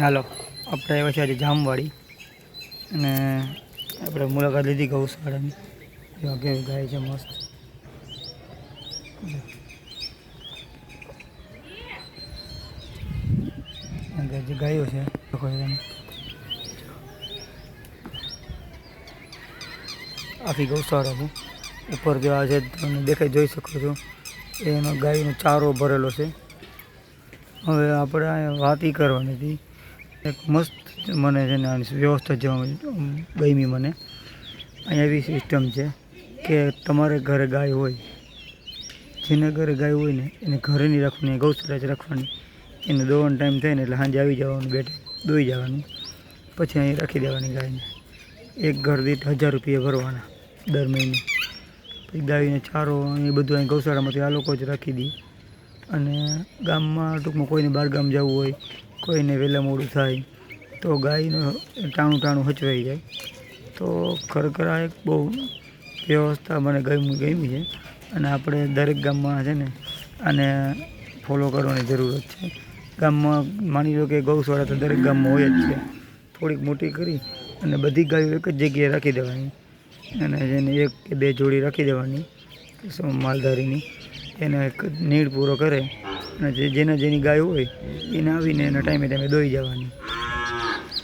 હાલો આપણે આવ્યા છે આજે જામવાડી અને આપણે મુલાકાત લીધી ગૌશાળાની. જો કેવી ગાય છે મસ્ત. જે ગાયો છે આખી ગૌશાળા છે. ઉપર જે આ છે તમે દેખાઈ જોઈ શકો છો એમાં ગાયનો ચારો ભરેલો છે. હવે આપણે અહીંયા વાત એ કરવાની હતી એક મસ્ત મને છે ને આની વ્યવસ્થા જે ગમી મને. અહીંયા એવી સિસ્ટમ છે કે તમારે ઘરે ગાય હોય, જેને ઘરે ગાય હોય ને એને ઘરે નહીં રાખવાની, ગૌશાળા જ રાખવાની. એને દોવાનો ટાઈમ થાય ને એટલે સાંજે આવી જવાનું, બેઠે દોઈ જવાનું, પછી અહીં રાખી દેવાની ગાયને. એક ઘર દીઠ 1000 રૂપિયા ભરવાના દર મહિને. પછી ગાયને ચારો એ બધું અહીં ગૌશાળામાંથી આ લોકો જ રાખી દે. અને ગામમાં ટૂંકમાં કોઈને બહાર ગામ જવું હોય, કોઈને વહેલા મોડું થાય તો ગાયનું ટાણું હચવાઈ જાય. તો ખરેખર આ એક બહુ વ્યવસ્થા મને ગમી છે. અને આપણે દરેક ગામમાં છે ને આને ફોલો કરવાની જરૂરત છે. ગામમાં માની લો કે ગૌશાળા તો દરેક ગામમાં હોય જ છે. થોડીક મોટી કરી અને બધી ગાયો એક જ જગ્યાએ રાખી દેવાની અને જેને 1 કે 2 જોડી રાખી દેવાની માલધારીની. એને નીડ પૂરો કરે અને જેની ગાય હોય એને આવીને એના ટાઈમે દોઈ જવાની.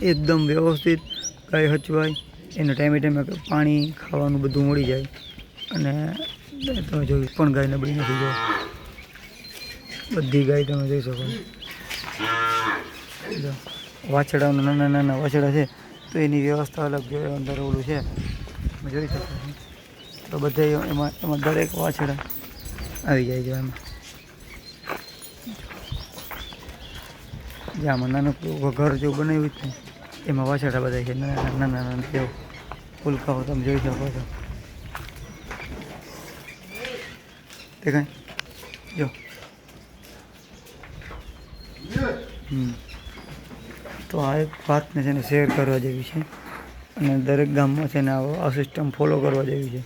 એકદમ વ્યવસ્થિત ગાય હચવાય, એને ટાઈમે પાણી ખાવાનું બધું મળી જાય. અને તમે જોઈ પણ ગાય નબળી નથી. જો બધી ગાય તમે જોઈ શકો. જો વાછડાના નાના વાછડા છે તો એની વ્યવસ્થા અલગ જોઈએ. અંદર ઓલું છે તમે જોઈ શકો છો. તો બધા એમાં દરેક વાછડા આવી જાય છે એમાં. જે આમાં નાનું ઘર જેવું બનાવ્યું છે ને એમાં વાછડા બધા છે નાના જેવું ફૂલકાઓ તમે જોઈ શકો છો. દેખાય જો. તો આ એક વાતને છે ને શેર કરવા જેવી છે અને દરેક ગામમાં છે ને આ સિસ્ટમ ફોલો કરવા જેવી છે.